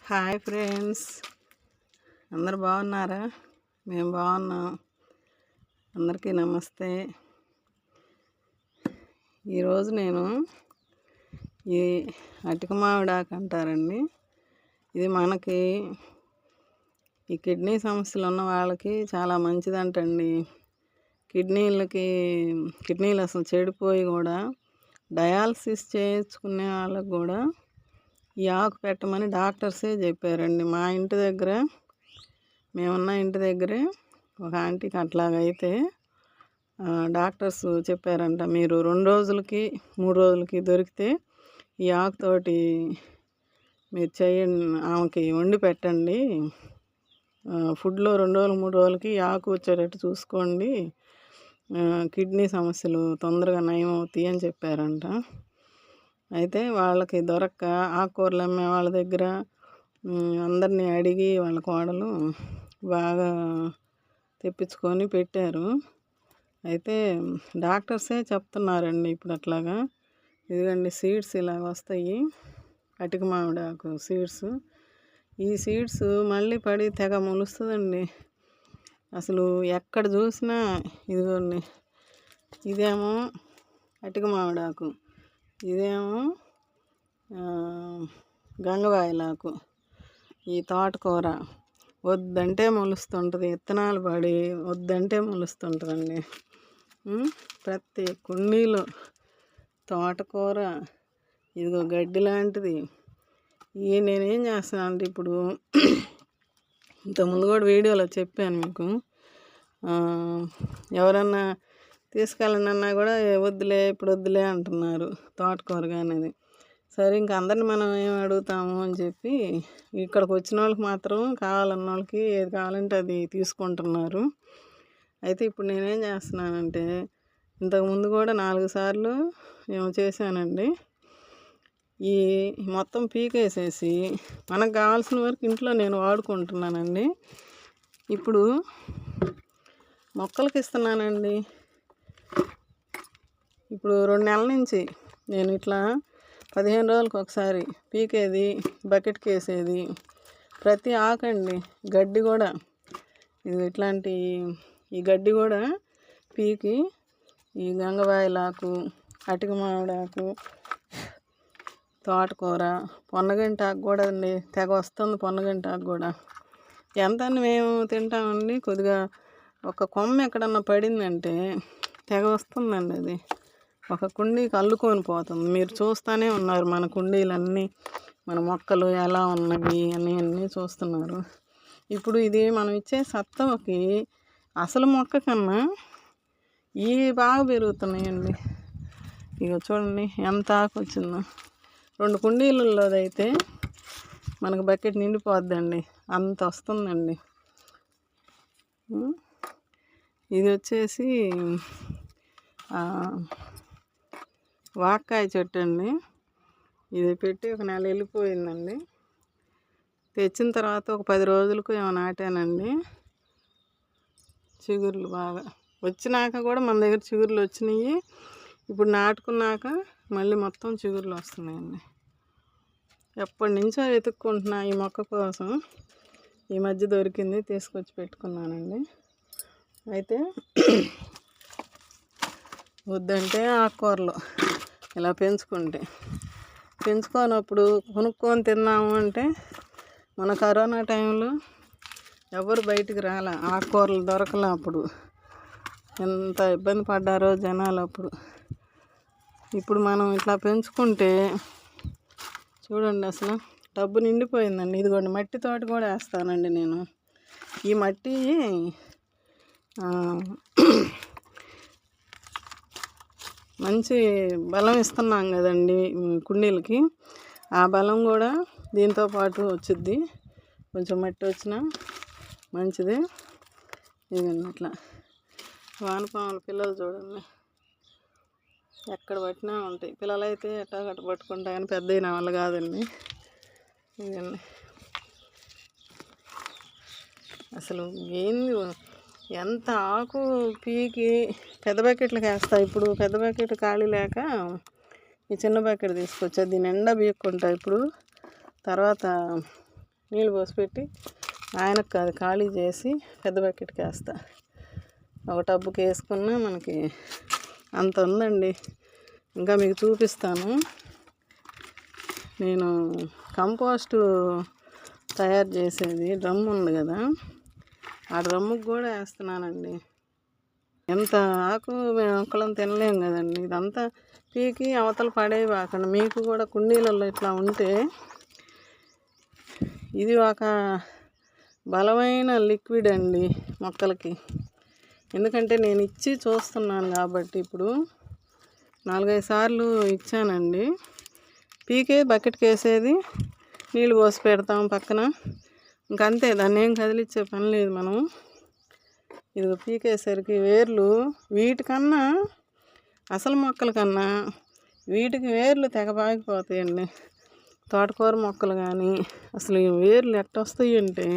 Hi friends, అందరు బాగున్నారా? మేము బాగున్నాం. అందరికీ నమస్తే. ఈరోజు నేను ఈ అటిక మామిడాకు అంటారండి. ఇది మనకి ఈ కిడ్నీ సమస్యలు ఉన్న వాళ్ళకి చాలా మంచిదంటండి. కిడ్నీలు అసలు చెడిపోయి కూడా డయాలసిస్ చేయించుకునే వాళ్ళకు కూడా ఈ ఆకు పెట్టమని డాక్టర్సే చెప్పారండి. మా ఇంటి దగ్గర మేమున్న ఇంటి దగ్గరే ఒక ఆంటీకి అట్లాగైతే డాక్టర్స్ చెప్పారంట, మీరు 2 రోజులకి 3 రోజులకి దొరికితే ఈ ఆకుతోటి మీరు చేయండి, ఆమెకి వండి పెట్టండి, ఫుడ్లో 2 రోజులు 3 రోజులకి ఈ ఆకు వచ్చేటట్టు చూసుకోండి, కిడ్నీ సమస్యలు తొందరగా నయం అవుతాయి అని చెప్పారంట. అయితే వాళ్ళకి దొరక్క ఆకుకూరలు అమ్మే వాళ్ళ దగ్గర అందరినీ అడిగి వాళ్ళ కోడలు బాగా తెప్పించుకొని పెట్టారు. అయితే డాక్టర్సే చెప్తున్నారండి ఇప్పుడు అట్లాగా. ఇదిగండి సీడ్స్ ఇలాగ వస్తాయి, అటిక మామిడాకు సీడ్స్. ఈ సీడ్స్ మళ్ళీ పడి తెగ మొలుస్తుందండి. అసలు ఎక్కడ చూసినా ఇదిగోండి, ఇదేమో అటిక మామిడాకు, ఇదేమో గంగవాయిలాకు, ఈ తోటకూర వద్దంటే మొలుస్తుంటుంది, విత్తనాలు పడి వద్దంటే మొలుస్తుంటుందండి. ప్రతి కుండీలో తోటకూర, ఇదిగో గడ్డి లాంటిది. నేనేం చేస్తాను అంటే, ఇప్పుడు ఇంతకుముందు కూడా వీడియోలో చెప్పాను మీకు, ఎవరన్నా తీసుకెళ్ళండి అన్నా కూడా వద్దులే ఇప్పుడు వద్దులే అంటున్నారు తోటకూర అనేది. సరే ఇంక అందరిని మనం ఏం అడుగుతాము అని చెప్పి ఇక్కడికి వచ్చిన వాళ్ళకి మాత్రం కావాలన్న వాళ్ళకి ఏది కావాలంటే అది తీసుకుంటున్నారు. అయితే ఇప్పుడు నేనేం చేస్తున్నానంటే, ఇంతకుముందు కూడా 4 సార్లు ఏమో చేశానండి. ఈ మొత్తం పీకేసేసి మనకు కావాల్సిన వరకు ఇంట్లో నేను వాడుకుంటున్నానండి. ఇప్పుడు మొక్కలకి ఇస్తున్నానండి. ఇప్పుడు 2 నెలల నుంచి నేను ఇట్లా 15 రోజులకు ఒకసారి పీకేది, బకెట్కి వేసేది. ప్రతి ఆకండి, గడ్డి కూడా, ఇది ఇట్లాంటి ఈ గడ్డి కూడా పీకి ఈ గంగవాయిలాకు, అటిక మామిడాకు, తోటకూర, పొన్నగంటాకు కూడా అండి తెగ వస్తుంది. పొన్నగంటాకు కూడా ఎంత మేము తింటామండి. కొద్దిగా ఒక కొమ్మ ఎక్కడన్నా పడిందంటే తెగ వస్తుందండి. అది ఒక కుండీకి అల్లుకొని పోతుంది. మీరు చూస్తూనే ఉన్నారు మన కుండీలన్నీ, మన మొక్కలు ఎలా ఉన్నాయి అన్నీ చూస్తున్నారు. ఇప్పుడు ఇది మనం ఇచ్చే సత్తవకి అసలు మొక్క కన్నా ఇవి బాగా పెరుగుతున్నాయండి. ఇక చూడండి ఎంత ఆకు వచ్చిందో. 2 కుండీలలోదైతే మనకు బకెట్ నిండిపోద్దండి, అంత వస్తుందండి. ఇది వచ్చేసి వాక్కాయ చెట్టు అండి. ఇది పెట్టి 1 నెల వెళ్ళిపోయిందండి. తెచ్చిన తర్వాత ఒక 10 రోజులకు ఏమో నాటానండి. చిగుర్లు బాగా వచ్చినాక కూడా మన దగ్గర చిగుర్లు వచ్చినాయి. ఇప్పుడు నాటుకున్నాక మళ్ళీ మొత్తం చిగుర్లు వస్తున్నాయండి. ఎప్పటి నుంచో వెతుక్కుంటున్నా ఈ మొక్క కోసం. ఈ మధ్య దొరికింది, తీసుకొచ్చి పెట్టుకున్నానండి. అయితే వద్దంటే ఆకుకూరలు ఇలా పెంచుకోనప్పుడు కొనుక్కొని తిన్నాము అంటే, మన కరోనా టైంలో ఎవరు బయటికి రాలే, ఆకుకూరలు దొరకలే. అప్పుడు ఎంత ఇబ్బంది పడ్డారో జనాలు అప్పుడు. ఇప్పుడు మనం ఇట్లా పెంచుకుంటే చూడండి అసలు డబ్బు నిండిపోయిందండి. ఇదిగోండి మట్టి తోటి కూడా వేస్తానండి నేను. ఈ మట్టి మంచి బలం ఇస్తున్నాం కదండి కుండీలకి, ఆ బలం కూడా దీంతో పాటు వచ్చిద్ది. కొంచెం మట్టి వచ్చినా మంచిది. ఇదండి అట్లా వానపాముల పిల్లలు చూడండి ఎక్కడ పట్టినా ఉంటాయి. పిల్లలు అయితే ఎట్టా గట్ట పట్టుకుంటాయి, కానీ పెద్ద అయిన వాళ్ళు కాదండి. ఇదండి అసలు ఏంది, ఎంత ఆకు పీకి పెద్ద బకెట్లకు వేస్తా. ఇప్పుడు పెద్ద బకెట్ ఖాళీ లేక ఈ చిన్న బకెట్ తీసుకొచ్చా, దీని నిండా పీక్కుంటా. ఇప్పుడు తర్వాత నీళ్ళు పోసి పెట్టి ఆయనకు కాదు ఖాళీ చేసి పెద్ద బకెట్కి వేస్తా. ఒక టబ్బుకి వేసుకున్నా మనకి అంత ఉందండి. ఇంకా మీకు చూపిస్తాను. నేను కంపోస్టు తయారు చేసేది డ్రమ్ ఉంది కదా, ఆ డ్రమ్ముకి కూడా వేస్తున్నానండి. ఎంత ఆకు మేము ఒక్కళ్ళం తినలేం కదండి. ఇదంతా పీకి అవతల పడేయబాకండి. మీకు కూడా కుండీలలో ఇట్లా ఉంటే ఇది ఒక బలమైన లిక్విడ్ అండి మొక్కలకి. ఎందుకంటే నేను ఇచ్చి చూస్తున్నాను కాబట్టి ఇప్పుడు 4-5 సార్లు ఇచ్చానండి. పీకే బకెట్కి వేసేది, నీళ్ళు పోసి పెడతాం పక్కన, ఇంకంతే. దాన్ని ఏం కదిలిచ్చే పని లేదు మనం. ఇది పీకేసరికి వేర్లు వీటికన్నా, అసలు మొక్కల కన్నా వీటికి వేర్లు తెగబాగిపోతాయండి. తోటకూర మొక్కలు కానీ అసలు ఈ వేర్లు ఎట్టొస్తాయి అంటే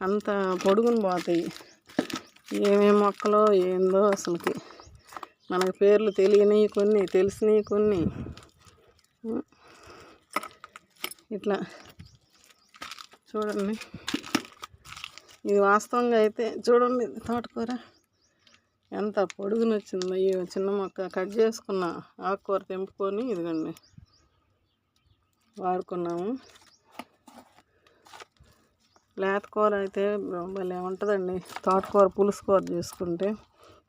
అంత పొడుగుని పోతాయి. ఏమేమి మొక్కలో ఏందో అసలుకి మనకి పేర్లు తెలియనివి కొన్ని, తెలిసినవి కొన్ని. ఇట్లా చూడండి, ఇది వాస్తవంగా అయితే చూడండి తోటకూర ఎంత పొడుగుని వచ్చిందో. ఈ చిన్న మొక్క కట్ చేసుకున్న ఆకుకూర తెంపుకొని ఇదిగండి వాడుకున్నాము. లేత కూర అయితే భలే ఉంటుందండి. తోటకూర పులుసు కూర చేసుకుంటే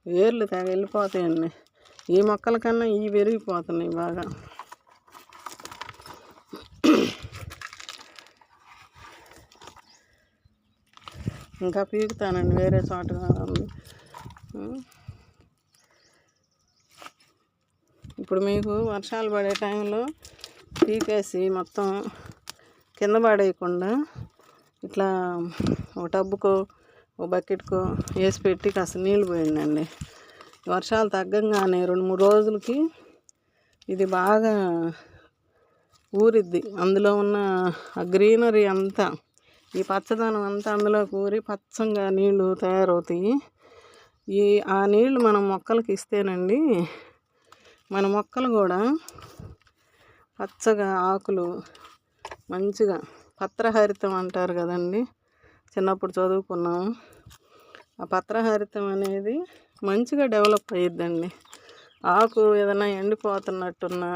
వేర్లు తెగ వెళ్ళిపోతాయండి. ఈ మొక్కల కన్నా ఇవి పెరిగిపోతున్నాయి బాగా. ఇంకా పీకుతానండి, వేరే చోట ఇప్పుడు మీకు వర్షాలు పడే టైంలో పీకేసి మొత్తం కింద పడేయకుండా ఇట్లా ఒక టబ్బుకో ఒక బకెట్కో వేసి పెట్టి కాస్త నీళ్ళు పోయిందండి. వర్షాలు తగ్గంగానే 2-3 రోజులకి ఇది బాగా ఊరిద్ది. అందులో ఉన్న ఆ గ్రీనరీ అంతా, ఈ పచ్చదనం అంతా అందులో ఊరి పచ్చంగా నీళ్ళు తయారవుతాయి. ఆ నీళ్లు మనం మొక్కలకి ఇస్తేనండి మన మొక్కలు కూడా పచ్చగా ఆకులు మంచిగా, పత్రహరితం అంటారు కదండి, చిన్నప్పుడు చదువుకున్నాము. ఆ పత్రహరితం అనేది మంచిగా డెవలప్ అయ్యిద్దండి. ఆకు ఏదైనా ఎండిపోతున్నట్టున్నా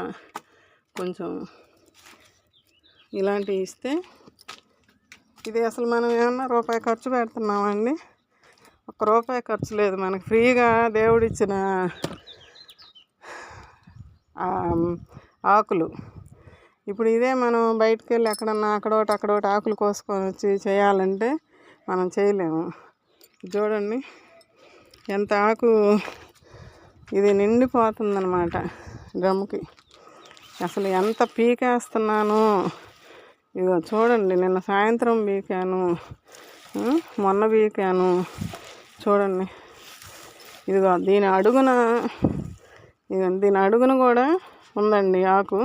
కొంచెం ఇలాంటివి ఇస్తే, ఇది అసలు మనం ఏమన్నా రూపాయి ఖర్చు పెడుతున్నామండి? ₹1 ఖర్చు లేదు. మనకు ఫ్రీగా దేవుడిచ్చిన ఆకులు. ఇప్పుడు ఇదే మనం బయటకు వెళ్ళి ఎక్కడన్నా అక్కడోటి ఆకులు కోసుకొని వచ్చి చేయాలంటే మనం చేయలేము. చూడండి ఎంత ఆకు ఇది నిండిపోతుందన్నమాట డ్రమ్ముకి. అసలు ఎంత పీకేస్తున్నాను. ఇదిగో చూడండి, నిన్న సాయంత్రం పీకాను, మొన్న పీకాను. చూడండి ఇదిగో దీని అడుగున కూడా ఉందండి ఆకు.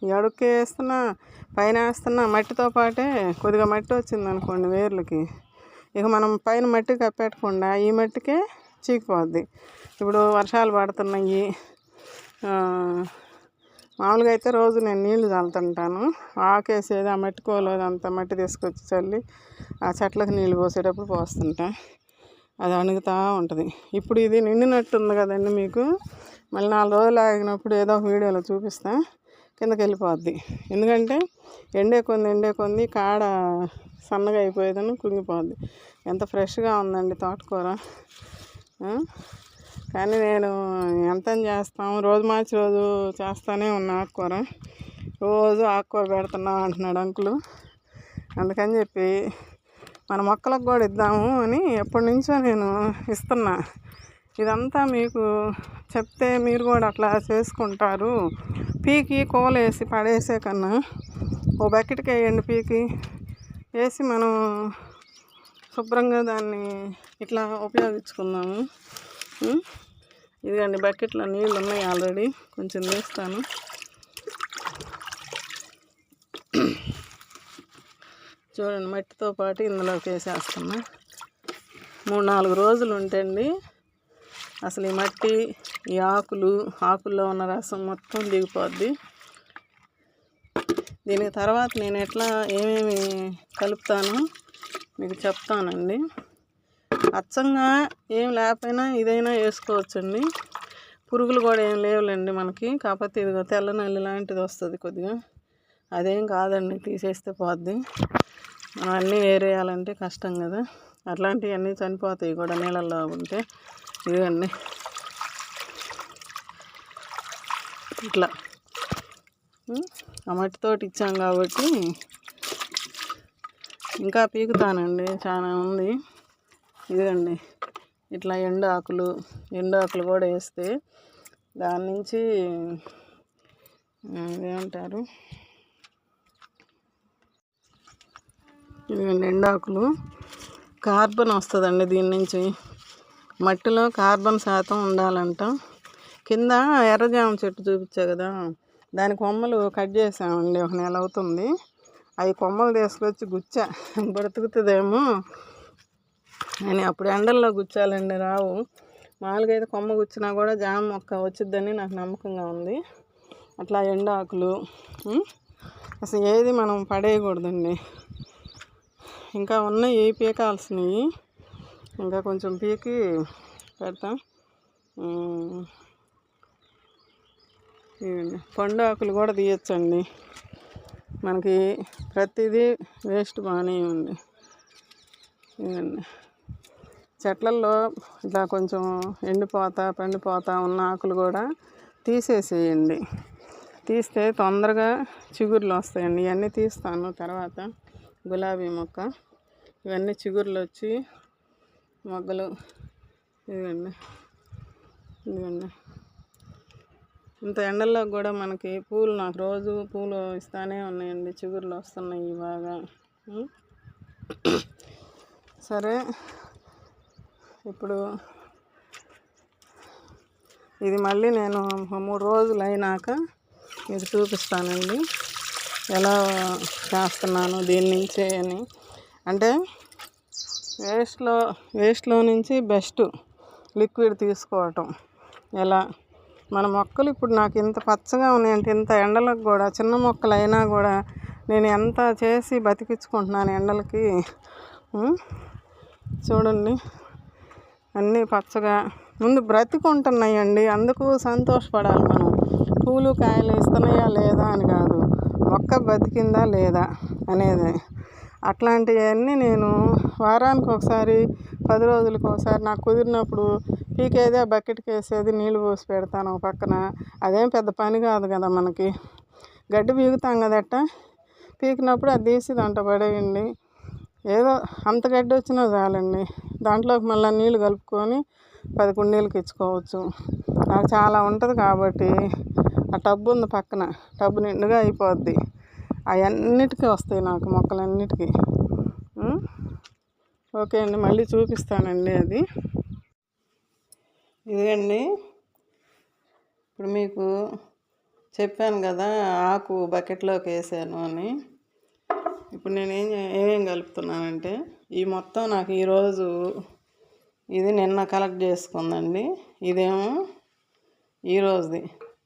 ఈ అడుగుకి వేస్తున్నా, పైన వేస్తున్నా, మట్టితో పాటే కొద్దిగా మట్టి వచ్చింది అనుకోండి వేర్లకి, ఇక మనం పైన మట్టి కప్పెట్టకుండా ఈ మట్టికే చీకిపోద్ది. ఇప్పుడు వర్షాలు పడుతున్నాయి. మామూలుగా అయితే రోజు నేను నీళ్లు చల్లుతుంటాను. ఆకేసేది ఆ మట్టి కోలేదు అంత మట్టి తీసుకొచ్చి చల్లి ఆ చెట్లకు నీళ్ళు పోసేటప్పుడు పోస్తుంటా. అది అణుగుతూ ఉంటుంది. ఇప్పుడు ఇది నిండినట్టుంది కదండి మీకు. మళ్ళీ 4 రోజులు ఆగినప్పుడు ఏదో ఒక వీడియోలో చూపిస్తా, కిందకి వెళ్ళిపోద్ది. ఎందుకంటే ఎండే కొంది కాడ సన్నగా అయిపోయేదని కుంగిపోద్ది. ఎంత ఫ్రెష్గా ఉందండి తోటకూర. కానీ నేను ఎంత చేస్తాము, రోజు మార్చి రోజు చేస్తూనే ఉన్నా ఆకుకూర. రోజు ఆకుకూర పెడుతున్నాం అంటున్నాడు అంకులు. అందుకని చెప్పి మన మొక్కలకు కూడా ఇద్దాము అని ఎప్పటి నుంచో నేను ఇస్తున్నా. ఇదంతా మీకు చెప్తే మీరు కూడా అట్లా చేసుకుంటారు. పీకి కోలేసి పడేసే కన్నా ఓ బకెట్కి వేయండి, పీకి వేసి మనం శుభ్రంగా దాన్ని ఇట్లా ఉపయోగించుకుందాము. ఇదిగండి బకెట్లో నీళ్ళు ఉన్నాయి ఆల్రెడీ, కొంచెం వేస్తాను. చూడండి మట్టితో పాటు ఇందులోకి వేసేస్తున్నా. 3-4 రోజులు ఉంటండి అసలు ఈ మట్టి, ఈ ఆకుల్లో ఉన్న రసం మొత్తం దిగిపోద్ది. దీనికి తర్వాత నేను ఎట్లా ఏమేమి కలుపుతానో మీకు చెప్తానండి. అచ్చంగా ఏం లేకపోయినా ఇదైనా వేసుకోవచ్చండి. పురుగులు కూడా ఏం లేవులేండి మనకి. కాకపోతే ఇదిగో తెల్ల నల్లి లాంటిది వస్తుంది కొద్దిగా, అదేం కాదండి, తీసేస్తే పోద్ది. మనం అన్నీ వేరేయాలంటే కష్టం కదా, అట్లాంటివన్నీ చనిపోతాయి కూడా నీళ్ళల్లో ఉంటే. ఇదిగండి ఇట్లా ఆ మట్టితోటి ఇచ్చాం కాబట్టి ఇంకా పీకుతానండి, చాలా ఉంది. ఇదిగండి ఇట్లా ఎండు ఆకులు కూడా వేస్తే దాని నుంచి ఏమంటారు, ఇదిగండి ఎండాకులు కార్బన్ వస్తుందండి దీని నుంచి. మట్టిలో కార్బన్ శాతం ఉండాలంట. కింద ఎర్రజామ చెట్టు చూపించా కదా, దాని కొమ్మలు కట్ చేసామండి, 1 నెల అవుతుంది. అవి కొమ్మలు తీసుకొచ్చి గుచ్చా, బ్రతుకుతుందేమో అని. అప్పుడు ఎండల్లో గుచ్చాలండి, రావు. మామూలుగా అయితే కొమ్మ గుచ్చినా కూడా జామ మొక్క వచ్చిద్దని నాకు నమ్మకంగా ఉంది. అట్లా ఎండాకులు అసలు ఏది మనం పడేయకూడదండి. ఇంకా ఉన్నాయి పీకాల్సినవి, ఇంకా కొంచెం పీకి పెడతాం. ఇవ్వండి పండు ఆకులు కూడా తీయచ్చండి, మనకి ప్రతిదీ వేస్ట్ బాగానే ఉంది. ఇవ్వండి చెట్లల్లో ఇట్లా కొంచెం పండిపోతా ఉన్న ఆకులు కూడా తీసేసేయండి. తీస్తే తొందరగా చిగుర్లు వస్తాయండి. ఇవన్నీ తీస్తాను తర్వాత. గులాబీ మొక్క ఇవన్నీ చిగుర్లు వచ్చి మొగ్గలు. ఇదిగండి ఇంత ఎండల్లో కూడా మనకి పూలు, నాకు రోజు పూలు ఇస్తానే ఉన్నాయండి, చిగుర్లు వస్తున్నాయి బాగా. సరే, ఇప్పుడు ఇది మళ్ళీ నేను 3 రోజులు అయినాక మీకు చూపిస్తానండి ఎలా చేస్తున్నాను దీని నుంచే అని. అంటే వేస్ట్లో నుంచి బెస్ట్ లిక్విడ్ తీసుకోవటం ఎలా. మన మొక్కలు ఇప్పుడు నాకు ఇంత పచ్చగా ఉన్నాయంటే, ఇంత ఎండలకు కూడా, చిన్న మొక్కలు అయినా కూడా నేను ఎంత చేసి బతికించుకుంటున్నాను ఎండలకి. చూడండి అన్నీ పచ్చగా ముందు బ్రతికుంటున్నాయండి, అందుకు సంతోషపడాలి మనం. పూలు కాయలు ఇస్తున్నాయా లేదా అని కాదు, మొక్క బతికిందా లేదా అనేది. అట్లాంటివన్నీ నేను వారానికి ఒకసారి, 10 రోజులకు ఒకసారి నాకు కుదిరినప్పుడు పీకేదే బకెట్కి వేసేది, నీళ్ళు పోసి పెడతాను ఒక పక్కన. అదేం పెద్ద పని కాదు కదా మనకి. గడ్డి పీకుతాం కదట, పీకినప్పుడు అది తీసి దాంట్లో పడేయండి. ఏదో అంత గడ్డి వచ్చినా చాలండి, దాంట్లోకి మళ్ళీ నీళ్ళు కలుపుకొని 10 కుండీలకి ఇచ్చుకోవచ్చు. నాకు చాలా ఉంటుంది కాబట్టి ఆ టబ్బు ఉంది పక్కన, టబ్బు నిండుగా అయిపోద్ది. అవన్నిటికీ వస్తాయి నాకు, మొక్కలన్నిటికీ. ఓకే అండి, మళ్ళీ చూపిస్తానండి అది. ఇదండి ఇప్పుడు మీకు చెప్పాను కదా ఆకు బకెట్లోకి వేసాను అని. ఇప్పుడు నేను ఏమేం కలుపుతున్నానంటే, ఈ మొత్తం నాకు ఈరోజు ఇది నిన్న కలెక్ట్ చేసుకుందండి. ఇదేమో ఈరోజుది.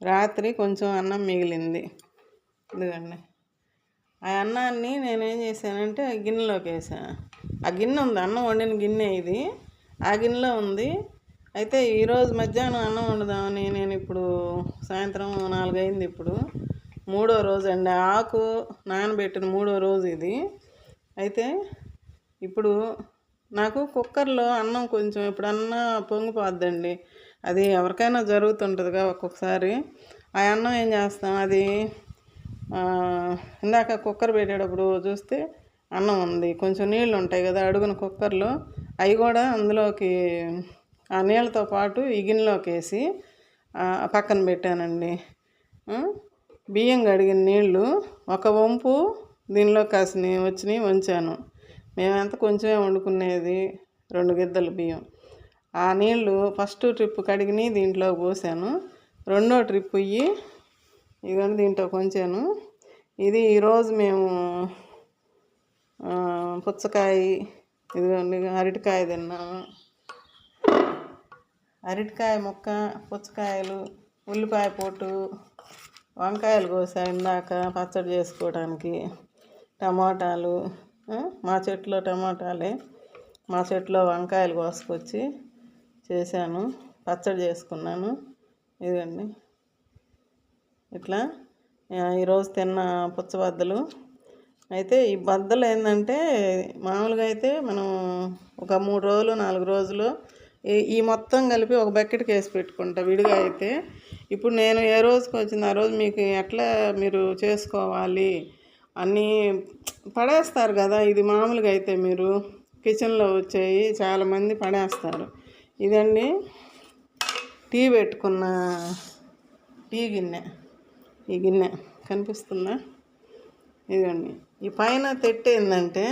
రాత్రి కొంచెం అన్నం మిగిలింది, ఇదిగండి. ఆ అన్నాన్ని నేనేం చేశానంటే గిన్నెలోకి వేసాను. ఆ గిన్నె ఉంది, అన్నం వండిన గిన్నె ఇది, ఆ గిన్నెలో ఉంది. అయితే ఈరోజు మధ్యాహ్నం అన్నం వండుదామని నేను ఇప్పుడు సాయంత్రం 4 అయింది. ఇప్పుడు 3వ రోజు అండి, ఆకు నానబెట్టిన 3వ రోజు ఇది. అయితే ఇప్పుడు నాకు కుక్కర్లో అన్నం కొంచెం ఎప్పుడన్నా పొంగిపోద్దండి, అది ఎవరికైనా జరుగుతుంటుందిగా ఒక్కొక్కసారి. ఆ అన్నం ఏం చేస్తాం, అది ఇందాక కుక్కర్ పెట్టేటప్పుడు చూస్తే అన్నం ఉంది, కొంచెం నీళ్ళు ఉంటాయి కదా అడుగున కుక్కర్లో, అవి కూడా అందులోకి ఆ నీళ్ళతో పాటు ఈ గిన్నెలోకి వేసి పక్కన పెట్టానండి. బియ్యం కడిగిన నీళ్ళు 1 వంపు దీనిలో వచ్చినాయి వంచాను. మేమంతా కొంచెమే వండుకునేది, 2 గిద్దలు బియ్యం. ఆ నీళ్ళు ఫస్ట్ ట్రిప్ కడిగిని దీంట్లో పోసాను, 2వ ట్రిప్ ఇవన్నీ దీంట్లో కొంచాను. ఇది ఈరోజు మేము పుచ్చకాయ, ఇదిగోండి అరటికాయ తిన్నాము. అరటికాయ ముక్క, పుచ్చకాయలు, ఉల్లిపాయ పొట్టు, వంకాయలు కోసా ఇందాక పచ్చడి చేసుకోవడానికి. టమాటాలు, మా చెట్లో టమాటాలే, మా చెట్లో వంకాయలు కోసుకొచ్చి చేశాను, పచ్చడి చేసుకున్నాను. ఇదండి ఇట్లా ఈరోజు తిన్న పుచ్చబద్దలు. అయితే ఈ బద్దలు ఏంటంటే మామూలుగా అయితే మనం ఒక 3 రోజులు 4 రోజులు ఈ మొత్తం కలిపి ఒక బకెట్కి వేసి పెట్టుకుంటా విడిగా. అయితే ఇప్పుడు నేను ఏ రోజుకి వచ్చింది ఆ రోజు మీకు ఎట్లా మీరు చేసుకోవాలి అన్నీ పడేస్తారు కదా. ఇది మామూలుగా అయితే మీరు కిచెన్లో వచ్చేవి చాలామంది పడేస్తారు. ఇదండి టీ పెట్టుకున్న టీ గిన్నె. ఈ గిన్నె కనిపిస్తుందా? ఇదండి. ఈ పైన తెట్టు ఏంటంటే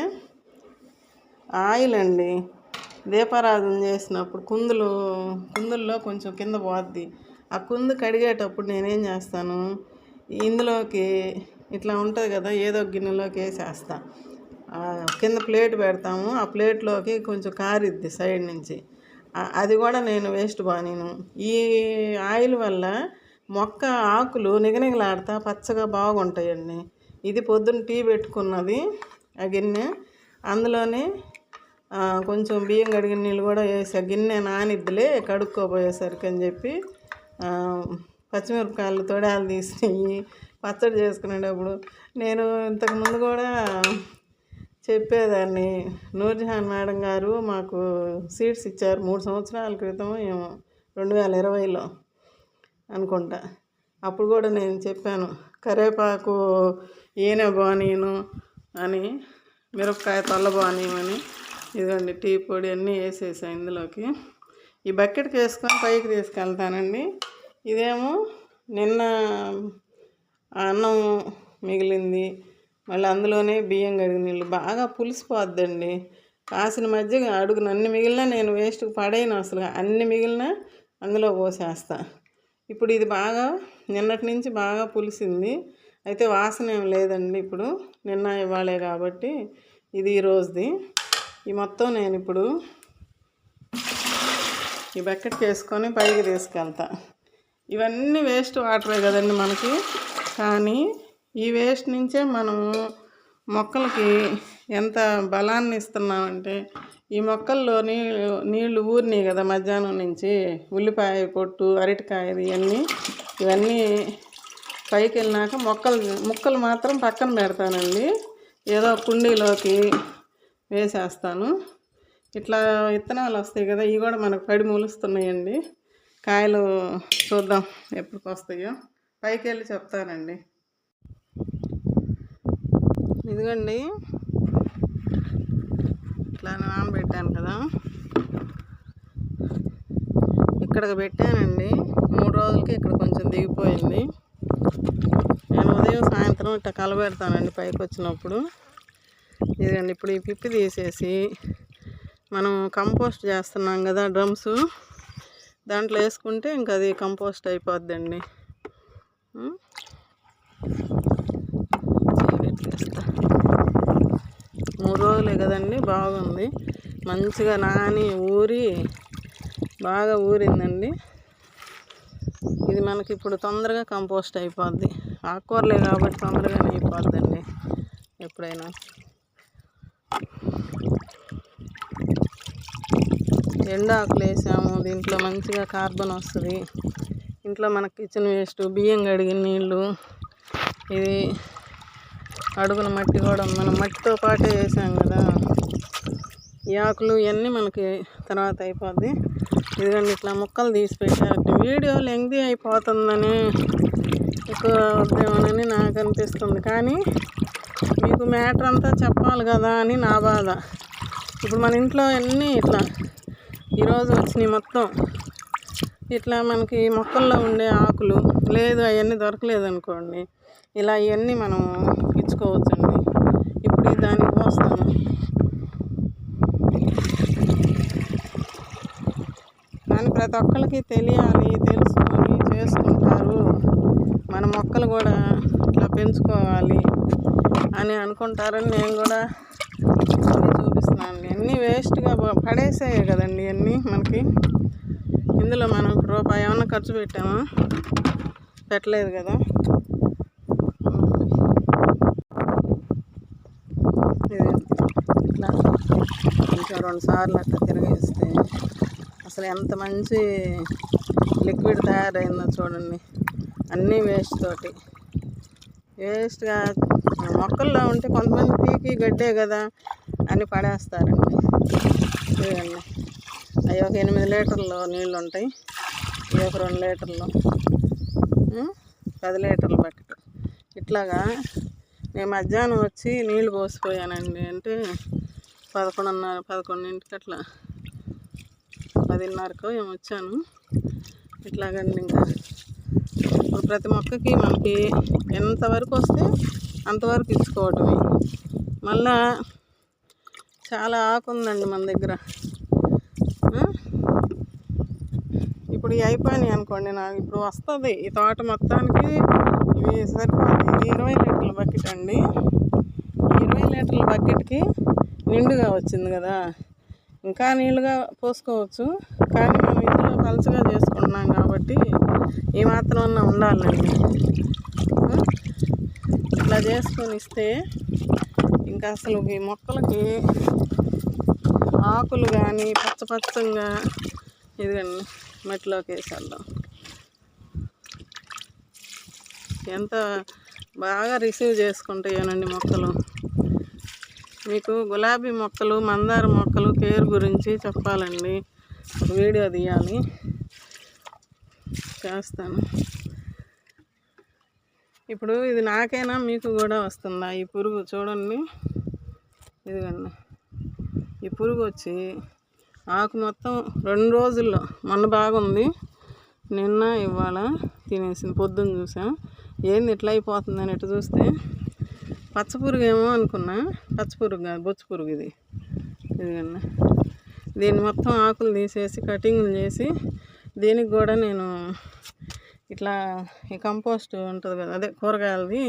ఆయిల్ అండి. దీపారాధన చేసినప్పుడు కుందుల్లో కొంచెం కింద పోద్ది. ఆ కుందు కడిగేటప్పుడు నేనేం చేస్తాను, ఇందులోకి ఇట్లా ఉంటుంది కదా, ఏదో గిన్నెలోకి వేసేస్తా. కింద ప్లేట్ పెడతాము, ఆ ప్లేట్లోకి కొంచెం కారిద్ది సైడ్ నుంచి. అది కూడా నేను వేస్ట్ బానీను. ఈ ఆయిల్ వల్ల మొక్క ఆకులు నిగనిగలాడుతా పచ్చగా బాగుంటాయండి. ఇది పొద్దున్న టీ పెట్టుకున్నది ఆ గిన్నె. అందులోనే కొంచెం బియ్యం కడిగిన నీళ్ళు కూడా వేసా. గిన్నె నానిద్దిలే కడుక్కోపోయేసరికి అని చెప్పి పచ్చిమిరపకాయలు తొడాలు తీసి పచ్చడి చేసుకునేటప్పుడు నేను ఇంతకుముందు కూడా చెప్పేదాన్ని. నూర్జహాన్ మేడం గారు మాకు సీడ్స్ ఇచ్చారు 3 సంవత్సరాల క్రితం ఏమో, 2020లో అనుకుంటా. అప్పుడు కూడా నేను చెప్పాను కరివేపాకు ఈనె బానీను అని, మిరపకాయ తొల్ల బానీయమని. ఇదిగోండి టీ పొడి అన్నీ వేసేసాను ఇందులోకి. ఈ బకెట్కి వేసుకొని పైకి తీసుకెళ్తానండి. ఇదేమో నిన్న అన్నం మిగిలింది, మళ్ళీ అందులోనే బియ్యం కడిగిన నీళ్ళు. బాగా పులిసిపోద్దండి. కాసిన మధ్య అడుగున అన్ని మిగిలినా నేను వేస్ట్కి పడేయను అసలు. అన్ని మిగిలినా అందులో పోసేస్తా. ఇప్పుడు ఇది బాగా నిన్నటి నుంచి బాగా పులిసింది. అయితే వాసన ఏం లేదండి ఇప్పుడు, నిన్న ఇవ్వాలే కాబట్టి. ఇది ఈరోజుది. ఈ మొత్తం నేను ఇప్పుడు ఈ బకెట్కి వేసుకొని పైకి తీసుకెళ్తా. ఇవన్నీ వేస్ట్ వాటరే కదండి మనకి, కానీ ఈ వేస్ట్ నుంచే మనము మొక్కలకి ఎంత బలాన్ని ఇస్తున్నామంటే, ఈ మొక్కల్లో నీళ్ళు ఊరినాయి కదా మధ్యాహ్నం నుంచి, ఉల్లిపాయ పొట్టు, అరటికాయది ఇవన్నీ పైకి వెళ్ళినాక ముక్కలు మాత్రం పక్కన పెడతానండి. ఏదో కుండీలోకి వేసేస్తాను. ఇట్లా విత్తనాలు వస్తాయి కదా, ఇవి కూడా మనకు పడి మొలుస్తున్నాయండి. కాయలు చూద్దాం ఎప్పటికి వస్తాయో, పైకి వెళ్ళి చెప్తానండి. ఇదిగోండి ఇట్లా నానబెట్టాను కదా, ఇక్కడికి పెట్టానండి. 3 రోజులకి ఇక్కడ కొంచెం దిగిపోయింది. నేను ఉదయం సాయంత్రం ఇట్లా కలబెడతానండి పైకి వచ్చినప్పుడు. ఇదిగండి ఇప్పుడు ఈ పిప్పి తీసేసి మనం కంపోస్ట్ చేస్తున్నాం కదా డ్రమ్స్, దాంట్లో వేసుకుంటే ఇంకా అది కంపోస్ట్ అయిపోద్దండి. వేస్తా 3 రోజులే కదండి, బాగుంది. మంచిగా నాని బాగా ఊరిందండి. ఇది మనకి ఇప్పుడు తొందరగా కంపోస్ట్ అయిపోద్ది. ఆకుకూరలే కాబట్టి తొందరగానే అయిపోద్దండి ఎప్పుడైనా. ఎండాకులు వేసాము, దీంట్లో మంచిగా కార్బన్ వస్తుంది. ఇంట్లో మన కిచెన్ వేస్ట్, బియ్యం కడిగిన నీళ్ళు, ఇది అడుగున మట్టి కూడా మనం మట్టితో పాటే వేసాం కదా, ఈ ఆకులు ఇవన్నీ మనకి తర్వాత అయిపోద్ది. ఇదిగండి ఇట్లా ముక్కలు తీసి పెట్టారు. వీడియో లెంగ్తీ అయిపోతుందని ఎక్కువ వద్దేమోనని నాకు అనిపిస్తుంది, కానీ మీకు మ్యాటర్ అంతా చెప్పాలి కదా అని నా బాధ. ఇప్పుడు మన ఇంట్లో అన్నీ ఇట్లా ఈరోజు వచ్చినాయి మొత్తం. ఇట్లా మనకి మొక్కల్లో ఉండే ఆకులు లేదు, అవన్నీ దొరకలేదు అనుకోండి, ఇలా ఇవన్నీ మనం ఇచ్చుకోవచ్చండి. ఇప్పుడు దానికి పోస్తాను. కానీ ప్రతి ఒక్కరికి తెలియాలి, తెలుసుకొని చేసుకుంటారు. మన మొక్కలు కూడా ఇట్లా పెంచుకోవాలి అని అనుకుంటారని నేను కూడా చూపిస్తున్నాను. అన్నీ వేస్ట్గా పడేసాయి కదండి అన్నీ మనకి. ఇందులో మనం రూపాయి ఏమన్నా ఖర్చు పెట్టామా? పెట్టలేదు కదా. ఇట్లా కొంచెం 2 సార్లు అట్లా తిరిగేస్తే అసలు ఎంత మంచి లిక్విడ్ తయారైందో చూడండి. అన్నీ వేస్ట్ తోటి, వేస్ట్గా మొక్కల్లో ఉంటే కొంతమంది పీకి గడ్డే కదా అని పడేస్తారండి. చూడండి, అవి ఒక 8 లీటర్లు నీళ్ళు ఉంటాయి, ఇవి ఒక 2 లీటర్లు, 10 లీటర్లు బకెట్. ఇట్లాగా నేను మధ్యాహ్నం వచ్చి నీళ్ళు పోసిపోయానండి. అంటే 11:30-11ంటికి అట్లా 10:30కో ఏమో వచ్చాను. ఇట్లాగండి. ఇంకా ఇప్పుడు ప్రతి మొక్కకి మనకి ఎంతవరకు వస్తే అంతవరకు ఇచ్చుకోవటమే. మళ్ళా చాలా ఆకు ఉందండి మన దగ్గర. ఇప్పుడు ఇవి అయిపోయినాయి అనుకోండి, నాకు ఇప్పుడు వస్తుంది ఈ తోట మొత్తానికి ఇవి సరిపోతుంది. ఇది 20 లీటర్ల బకెట్ అండి. 20 లీటర్ల బకెట్కి నిండుగా వచ్చింది కదా. ఇంకా నీళ్ళుగా పోసుకోవచ్చు, కానీ మనం ఇంట్లో పలుచగా చేసుకుంటున్నాం కాబట్టి ఈ మాత్రం అన్నా ఉండాలండి. ఇట్లా చేసుకొని ఇస్తే ఇంకా అసలు ఈ మొక్కలకి ఆకులు కానీ పచ్చపచ్చంగా ఇదిగండి మట్టిలోకి వేసేద్దాం. ఎంత బాగా రిసీవ్ చేసుకుంటాయోనండి మొక్కలు. మీకు గులాబీ మొక్కలు, మందార మొక్కలు కేర్ గురించి చెప్పాలండి, ఒక వీడియో తీయాలి, చేస్తాను. ఇప్పుడు ఇది నాకైనా మీకు కూడా వస్తుందా ఈ పురుగు? చూడండి, ఇదిగండి ఈ పురుగు వచ్చి ఆకు మొత్తం 2 రోజుల్లో, మొన్న బాగుంది, నిన్న ఇవాళ తినేసింది. పొద్దున్న చూసా, ఏంది ఇట్లా అయిపోతుందని ఎటు చూస్తే పచ్చపురుగు ఏమో అనుకున్నా. పచ్చపురుగు కాదు, బొచ్చు పురుగు ఇది. ఇదిగండి, దీన్ని మొత్తం ఆకులు తీసేసి కటింగ్లు చేసి దీనికి కూడా నేను ఇట్లా ఈ కంపోస్ట్ ఉంటుంది కదా, అదే కూరగాయలది,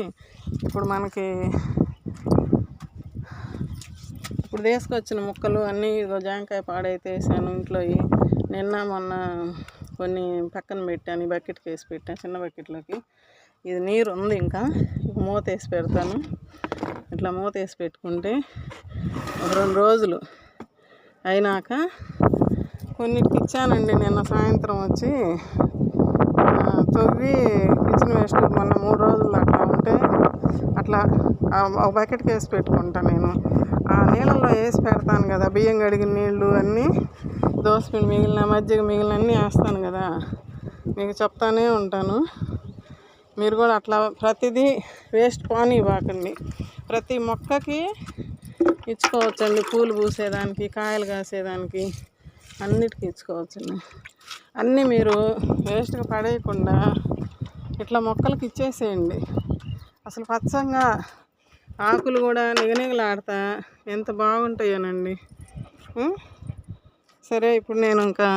ఇప్పుడు మనకి ఇప్పుడు తీసుకొచ్చిన ముక్కలు అన్నీ జాంకాయ పాడైతే వేసాను ఇంట్లో. నిన్న మొన్న కొన్ని పక్కన పెట్టాను, ఈ బకెట్కి వేసి పెట్టాను, చిన్న బకెట్లోకి. ఇది నీరు ఉంది, ఇంకా మూత వేసి పెడతాను. ఇట్లా మూత వేసి పెట్టుకుంటే ఒక 2 రోజులు అయినాక కొన్నిటికి ఇచ్చానండి. నిన్న సాయంత్రం వచ్చి తవ్వి కిచెన్ వేస్ట్ మొన్న 3 రోజులు అట్లా ఉంటే అట్లా ఒక బకెట్కి వేసి పెట్టుకుంటాను నేను. ఆ నీళ్ళల్లో వేసి పెడతాను కదా, బియ్యం కడిగిన నీళ్ళు అన్నీ, దోసపిండి మిగిలిన, మజ్జిగ మిగిలిన అన్నీ వేస్తాను కదా, మీకు చెప్తానే ఉంటాను. మీరు కూడా అట్లా ప్రతిదీ వేస్ట్ పోనివ్వకండి. ప్రతి మొక్కకి ఇచ్చుకోవచ్చండి, పూలు పూసేదానికి, కాయలు కాసేదానికి, అన్నిటికీ ఇచ్చుకోవచ్చండి. అన్నీ మీరు వేస్ట్గా పడేయకుండా ఇట్లా మొక్కలకి ఇచ్చేసేయండి. అసలు పచ్చంగా ఆకులు కూడా నిగనిగలాడతా ఎంత బాగుంటాయోనండి. సరే, ఇప్పుడు నేను ఇంకా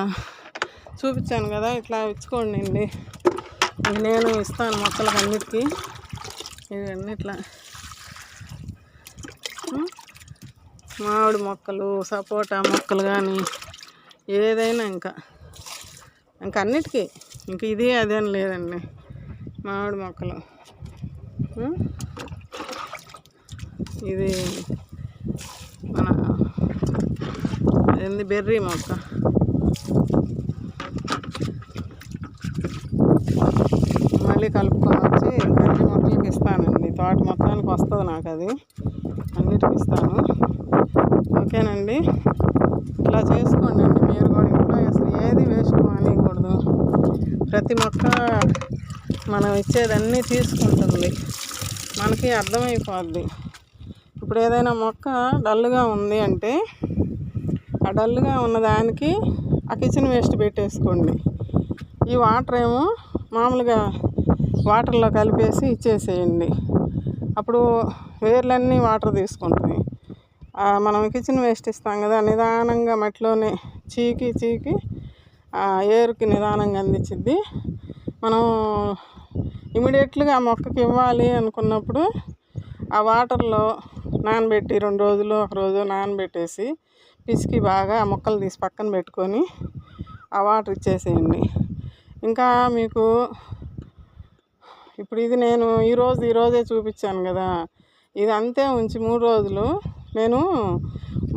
చూపించాను కదా, ఇట్లా ఇచ్చుకోండి అండి. నేను ఇస్తాను మొక్కలకు అన్నిటికీ. ఇవన్నీ ఇట్లా మామిడి మొక్కలు, సపోటా మొక్కలు కానీ ఏదైనా ఇంకా అన్నిటికీ, ఇంక ఇది అదేం లేదండి. మామిడి మొక్కలు, ఇది మన ఏంది బెర్రీ మొక్క, మళ్ళీ కలుపుకొని వచ్చి అన్ని మొక్కలకి ఇస్తానండి. తోట మొత్తానికి వస్తుంది నాకు, అది అన్నిటికి ఇస్తాను. ఓకేనండి, ఇట్లా చేసుకోండి అండి మీరు కూడా ఇంట్లో. అసలు ఏది వేస్ట్ మానేయకూడదు. ప్రతి మొక్క మనం ఇచ్చేదన్నీ తీసుకుంటుంది, మనకి అర్థమైపోద్ది. ఇప్పుడు ఏదైనా మొక్క డల్గా ఉంది అంటే ఆ డల్గా ఉన్నదానికి ఆ కిచెన్ వేస్ట్ పెట్టేసుకోండి. ఈ వాటర్ ఏమో మామూలుగా వాటర్లో కలిపేసి ఇచ్చేసేయండి. అప్పుడు వేర్లన్నీ వాటర్ తీసుకుంటాయి. మనం కిచెన్ వేస్ట్ ఇస్తాం కదా, నిదానంగా మట్టిలోనే చీకి ఏరుకి నిదానంగా అందించిద్ది. మనం ఇమీడియట్గా ఆ మొక్కకి ఇవ్వాలి అనుకున్నప్పుడు ఆ వాటర్లో నానబెట్టి 2 రోజులు 1 రోజు నానబెట్టేసి పిసికి బాగా ఆ మొక్కలు తీసి పక్కన పెట్టుకొని ఆ వాటర్ ఇచ్చేసేయండి. ఇంకా మీకు ఇప్పుడు ఇది నేను ఈరోజే చూపించాను కదా, ఇది అంతే ఉంచి 3 రోజులు నేను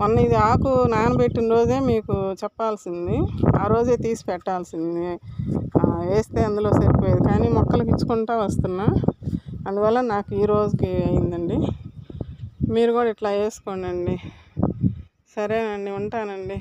మొన్న ఇది ఆకు నానబెట్టిన రోజే మీకు చెప్పాల్సింది, ఆ రోజే తీసి పెట్టాల్సింది. వేస్తే అందులో సరిపోయేది, కానీ మొక్కలకి ఇచ్చుకుంటూ వస్తున్నా, అందువల్ల నాకు ఈ రోజుకి అయిందండి. మీరు కూడా ఇట్లా వేసుకోండి. సరేనండి, ఉంటానండి.